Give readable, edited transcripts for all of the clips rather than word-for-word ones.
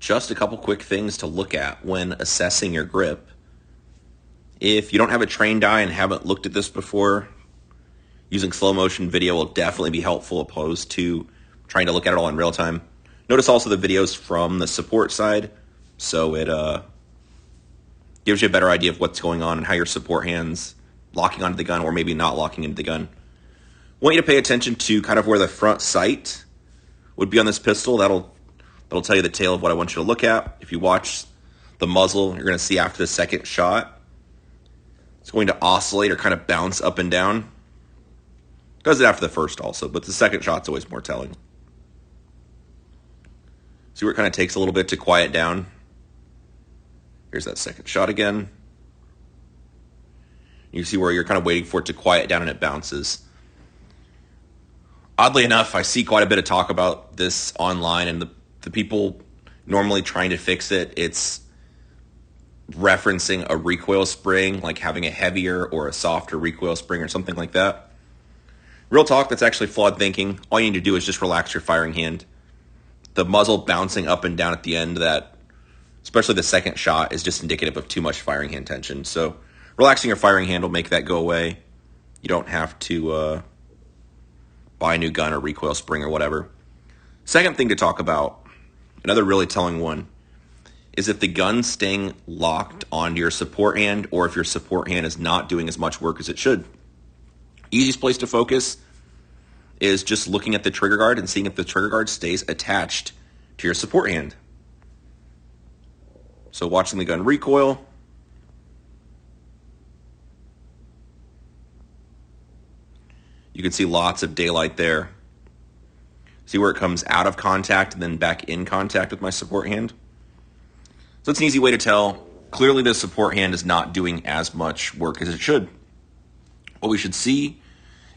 just a couple quick things to look at when assessing your grip. If you don't have a trained eye and haven't looked at this before, using slow motion video will definitely be helpful opposed to trying to look at it all in real time. Notice also the videos from the support side, so it gives you a better idea of what's going on and how your support hand's locking onto the gun or maybe not locking into the gun. I want you to pay attention to kind of where the front sight would be on this pistol. That'll tell you the tail of what I want you to look at. If you watch the muzzle, you're going to see after the second shot, it's going to oscillate or kind of bounce up and down. It does it after the first also, but the second shot's always more telling. See where it kind of takes a little bit to quiet down. Here's that second shot again. You see where you're kind of waiting for it to quiet down and it bounces. Oddly enough, I see quite a bit of talk about this online, and the people normally trying to fix it, it's referencing a recoil spring, like having a heavier or a softer recoil spring or something like that. Real talk, that's actually flawed thinking. All you need to do is just relax your firing hand. The muzzle bouncing up and down at the end, that, especially the second shot, is just indicative of too much firing hand tension. So relaxing your firing hand will make that go away. You don't have to buy a new gun or recoil spring or whatever. Second thing to talk about, another really telling one, is if the gun's staying locked onto your support hand or if your support hand is not doing as much work as it should. Easiest place to focus is just looking at the trigger guard and seeing if the trigger guard stays attached to your support hand. So watching the gun recoil, you can see lots of daylight there. See where it comes out of contact and then back in contact with my support hand? So it's an easy way to tell. Clearly the support hand is not doing as much work as it should. What we should see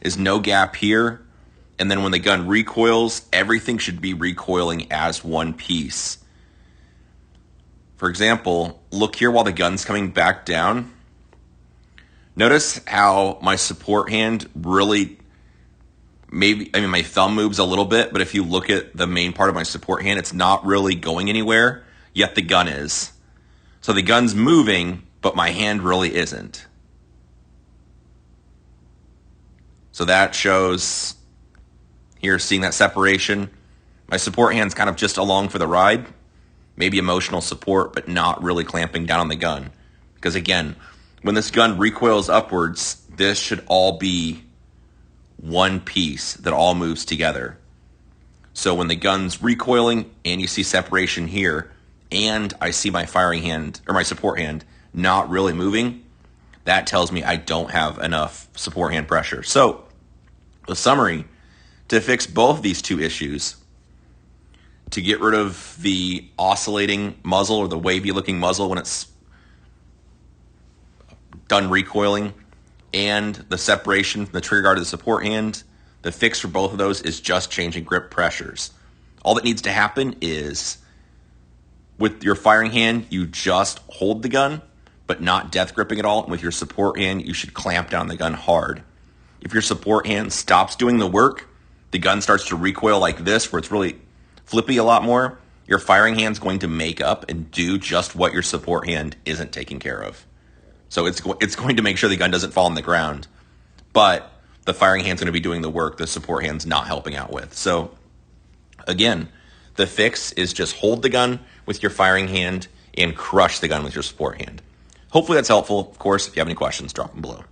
is no gap here. And then when the gun recoils, everything should be recoiling as one piece. For example, look here while the gun's coming back down. Notice how my support hand really, my thumb moves a little bit, but if you look at the main part of my support hand, it's not really going anywhere, yet the gun is. So the gun's moving, but my hand really isn't. So that shows here, seeing that separation. My support hand's kind of just along for the ride, maybe emotional support, but not really clamping down on the gun. Because again, when this gun recoils upwards, this should all be one piece that all moves together. So when the gun's recoiling and you see separation here, and I see my firing hand or my support hand not really moving, that tells me I don't have enough support hand pressure. So the summary, to fix both these two issues, to get rid of the oscillating muzzle or the wavy looking muzzle when it's done recoiling, and the separation from the trigger guard to the support hand, the fix for both of those is just changing grip pressures. All that needs to happen is with your firing hand, you just hold the gun, but not death gripping at all. And with your support hand, you should clamp down the gun hard. If your support hand stops doing the work, the gun starts to recoil like this, where it's really flippy a lot more, your firing hand's going to make up and do just what your support hand isn't taking care of. So it's going to make sure the gun doesn't fall on the ground, but the firing hand's going to be doing the work the support hand's not helping out with. So again, the fix is just hold the gun with your firing hand and crush the gun with your support hand. Hopefully that's helpful. Of course, if you have any questions, drop them below.